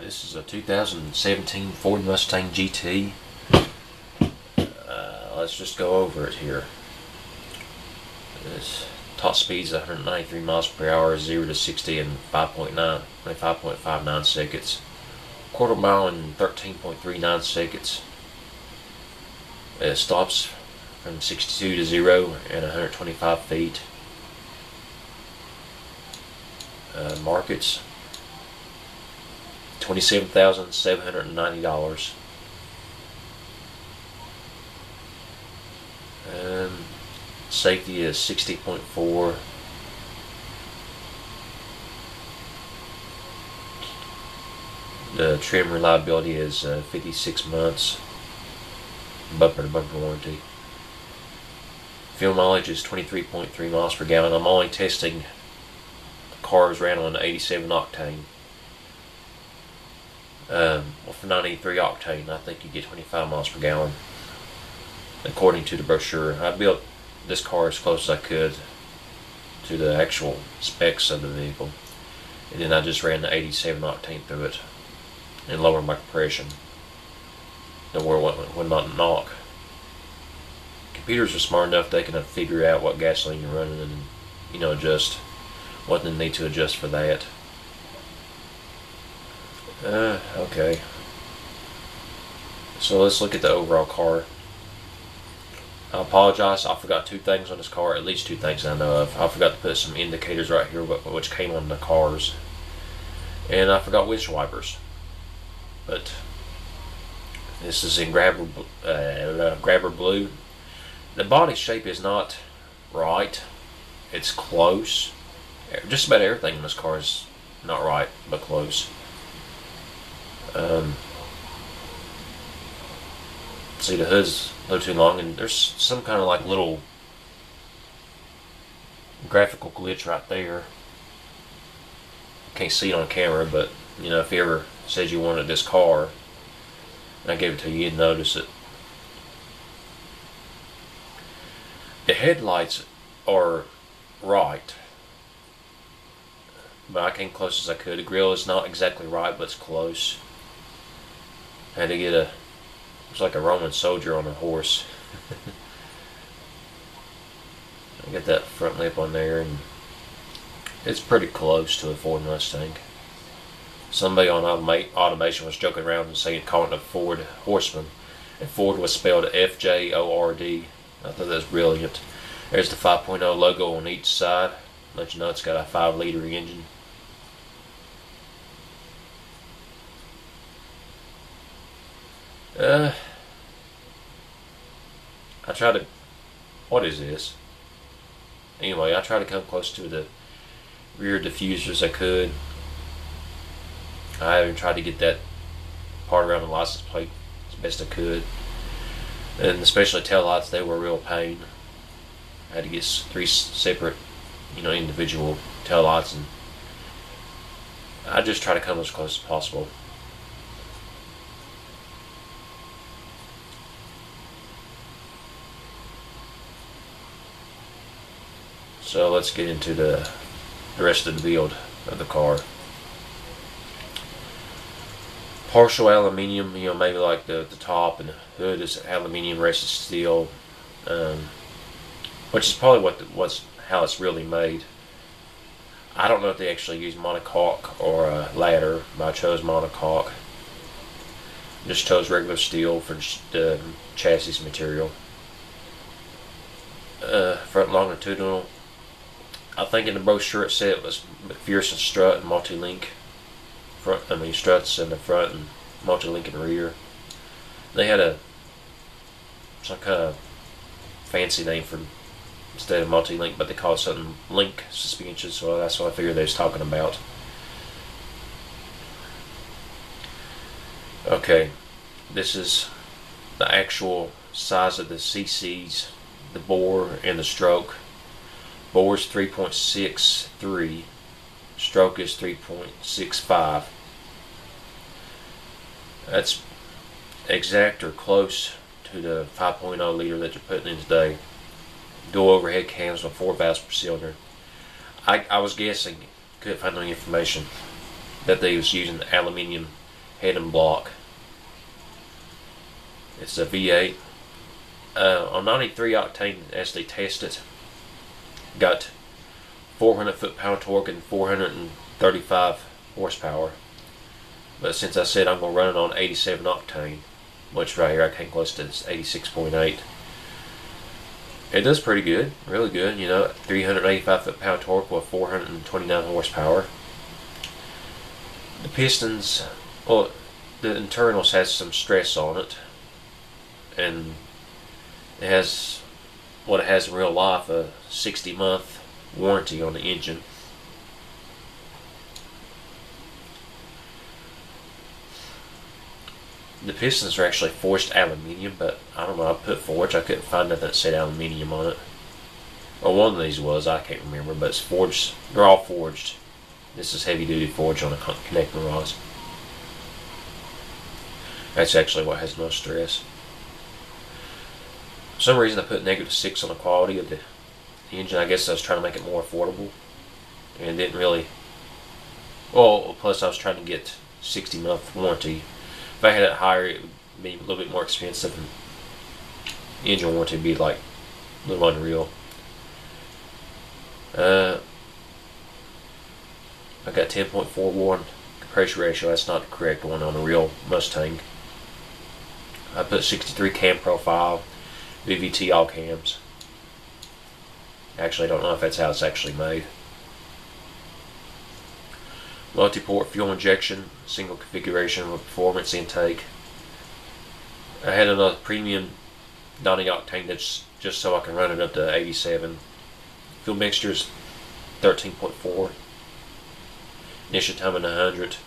This is a 2017 Ford Mustang GT. Let's just go over it here. This top speed is 193 miles per hour, 0 to 60 in 5.59 seconds. Quarter mile in 13.39 seconds. It stops from 62 to 0 and 125 feet. Markets $27,790. Safety is 60.4. The trim reliability is 56 months. Bumper to bumper warranty. Fuel mileage is 23.3 miles per gallon. I'm only testing cars ran on 87 octane. Well, for 93 octane, I think you get 25 miles per gallon, according to the brochure. I built this car as close as I could to the actual specs of the vehicle, and then I just ran the 87 octane through it and lowered my compression to where it would not knock. Computers are smart enough they can figure out what gasoline you're running and adjust what they need to adjust for that. Okay. So let's look at the overall car. I apologize, I forgot two things on this car, at least two things I know of. I forgot to put some indicators right here which came on the cars. And I forgot windshield wipers. But this is in grabber blue. The body shape is not right. It's close. Just about everything in this car is not right, but close. See, the hood's a little too long, and there's some kind of like little graphical glitch right there. Can't see it on camera, but if you ever said you wanted this car and I gave it to you, you'd notice it. The headlights are right, but I came close as I could. The grill is not exactly right, but it's close. I had to get it's like a Roman soldier on a horse. I got that front lip on there, and it's pretty close to a Ford Mustang. Somebody on automation was joking around and saying, calling it a Ford Horseman, and Ford was spelled F-J-O-R-D. I thought that was brilliant. There's the 5.0 logo on each side. Let you know it's got a 5-liter engine. I try to, what is this? Anyway, I try to come close to the rear diffuser as I could. I even tried to get that part around the license plate as best I could. And especially tail lights, they were a real pain. I had to get 3 separate, individual tail lights, and I just try to come as close as possible. So let's get into the rest of the build of the car. Partial aluminium, maybe like the top and the hood is aluminium, rest is steel, which is probably how it's really made. I don't know if they actually use monocoque or a ladder, but I chose monocoque. Just chose regular steel for the chassis material. Front longitudinal. I think in the brochure it said it was McPherson strut and multi-link struts in the front and multi-link in the rear. They had some kind of fancy name for instead of multi-link, but they call it something link suspension, so that's what I figured they was talking about. Okay, this is the actual size of the CCs, the bore and the stroke. Bore is 3.63, stroke is 3.65. That's exact or close to the 5.0 liter that you're putting in today. Dual overhead cams with 4 valves per cylinder. I was guessing, couldn't find any information, that they was using aluminium head and block. It's a V8. On 93 octane, as they test it, got 400 foot-pound torque and 435 horsepower. But since I said I'm going to run it on 87 octane, which right here I came close to 86.8, it does pretty good, really good. 385 foot-pound torque with 429 horsepower. The pistons, well, the internals has some stress on it, and it has what it has in real life, a 60-month warranty on the engine. The pistons are actually forged aluminium, but I don't know, I put forged. I couldn't find nothing that said aluminium on it. Or one of these was, I can't remember, but it's forged. They're all forged. This is heavy duty forged on the connecting rods. That's actually what has no stress. For some reason I put -6 on the quality of the engine. I guess I was trying to make it more affordable. And it didn't really... Well, plus I was trying to get 60-month warranty. If I had it higher, it would be a little bit more expensive. And the engine warranty would be like a little unreal. I got 10.41 compression ratio. That's not the correct one on a real Mustang. I put 63 cam profile, VVT all cams. Actually, I don't know if that's how it's actually made. Multi-port fuel injection, single configuration with performance intake. I had another premium 90 octane that's just so I can run it up to 87. Fuel mixture is 13.4. Initial time in 100.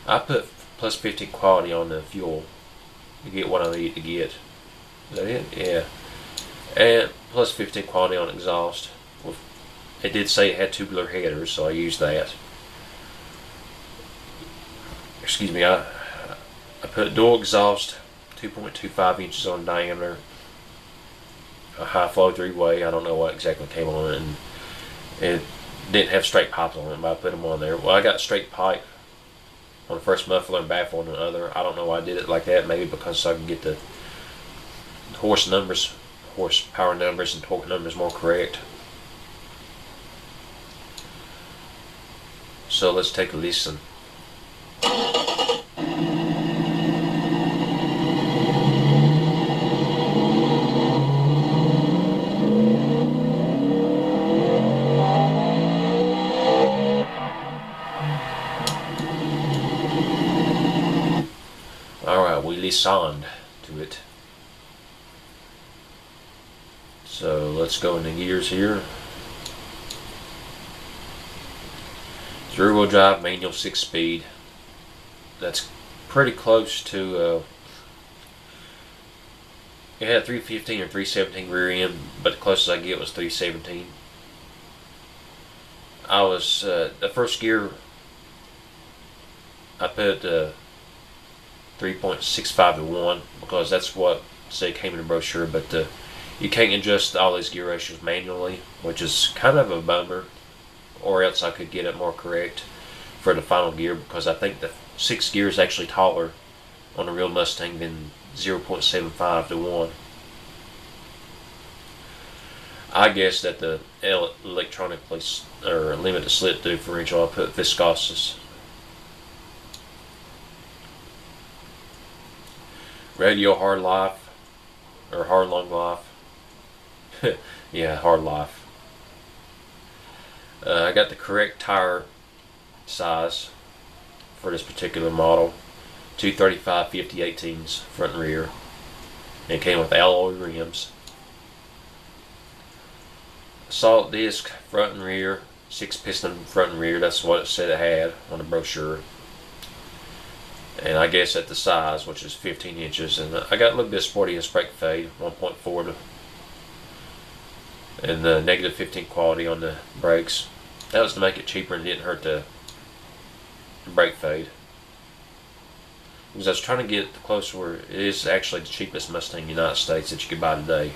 I put plus 15 quality on the fuel to get what I need to get. Is that it? Yeah. And plus 15 quality on exhaust. Well, it did say it had tubular headers, so I used that. Excuse me, I put dual exhaust, 2.25 inches on diameter, a high flow 3-way. I don't know what exactly came on it, and it didn't have straight pipes on it, but I put them on there. Well, I got straight pipe on the first muffler and baffle on the other. I don't know why I did it like that. Maybe because so I can get the horsepower numbers and torque numbers more correct. So let's take a listen. Alright, we listened to it. So let's go into gears here. It's rear-wheel drive, manual 6-speed. That's pretty close to it had 315 or 317 rear end, but the closest I get was 317. I was the first gear I put 3.65 to 1 because that's what say came in the brochure, but you can't adjust all these gear ratios manually, which is kind of a bummer, or else I could get it more correct for the final gear, because I think the 6th gear is actually taller on a real Mustang than 0.75 to 1. I guess that the electronically or limited slit differential I put viscosity. Radio hard life or hard long life. Yeah, hard life. I got the correct tire size for this particular model. 235 50/18s front and rear. And it came with alloy rims. Salt disc front and rear. 6-piston front and rear. That's what it said it had on the brochure. And I guess at the size, which is 15 inches. And I got a little bit of sportiness brake fade, 1.4 to, and the -15 quality on the brakes. That was to make it cheaper and didn't hurt the brake fade. Because I was trying to get it close where it is actually the cheapest Mustang in the United States that you could buy today.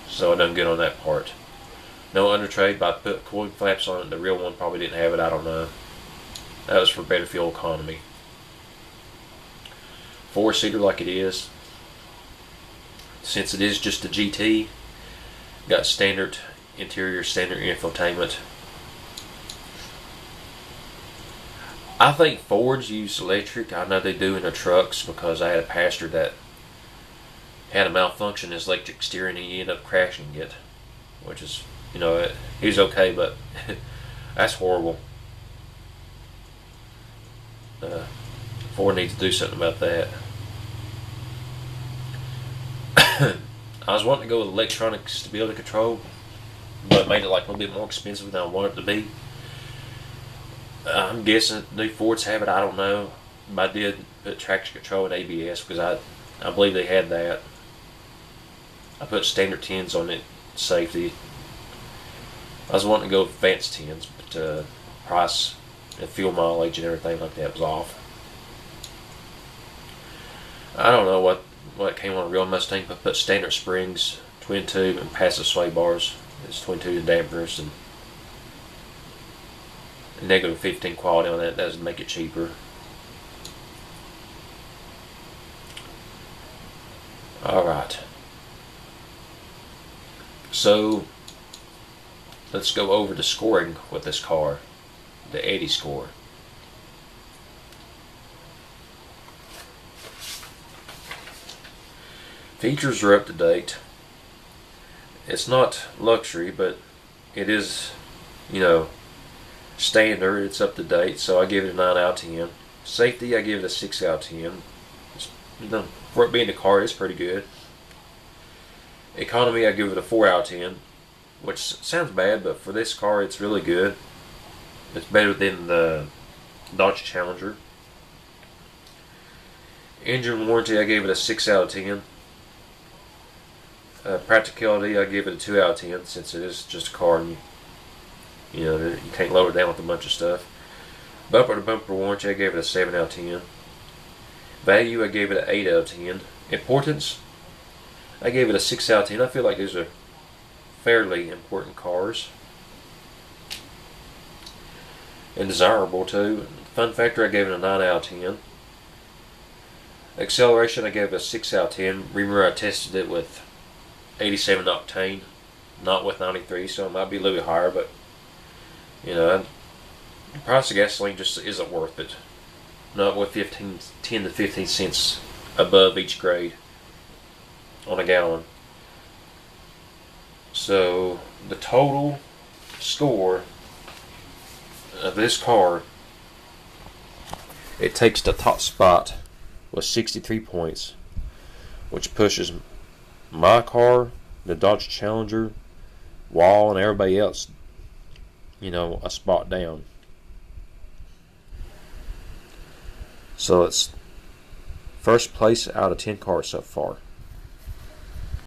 So I done good on that part. No under trade, but I put cooling flaps on it. The real one probably didn't have it, I don't know. That was for better fuel economy. 4-seater like it is. Since it is just a GT, got standard interior, standard infotainment. I think Fords use electric. I know they do in their trucks because I had a passenger that had a malfunction in his electric steering and he ended up crashing it. Which is, he was okay, but that's horrible. Ford needs to do something about that. I was wanting to go with electronic stability control, but made it like a little bit more expensive than I wanted it to be. I'm guessing new Fords have it. I don't know. But I did put traction control and ABS because I believe they had that. I put standard 10s on it, safety. I was wanting to go with advanced 10s, but price and fuel mileage and everything like that was off. I don't know what came on a real Mustang, but put standard springs, twin tube, and passive sway bars. It's twin tube dampers and negative 15 quality on that. That doesn't make it cheaper. Alright. So, let's go over the scoring with this car. The 80 score. Features are up to date. It's not luxury, but it is, standard. It's up to date, so I give it a 9 out of 10. Safety, I give it a 6 out of 10. For it being a car, it's pretty good. Economy, I give it a 4 out of 10, which sounds bad, but for this car, it's really good. It's better than the Dodge Challenger. Engine warranty, I gave it a 6 out of 10. Practicality, I give it a 2 out of 10 since it is just a car and you can't lower it down with a bunch of stuff. Bumper to bumper warranty, I gave it a 7 out of 10. Value, I gave it an 8 out of 10. Importance, I gave it a 6 out of 10. I feel like these are fairly important cars. And desirable too. Fun factor, I gave it a 9 out of 10. Acceleration, I gave it a 6 out of 10. Remember, I tested it with 87 octane, not with 93, so it might be a little bit higher, but the price of gasoline just isn't worth it. Not with 10 to 15 cents above each grade on a gallon. So the total score of this car, it takes the top spot with 63 points, which pushes my car, the Dodge Challenger, Wall, and everybody else, a spot down. So it's first place out of 10 cars so far.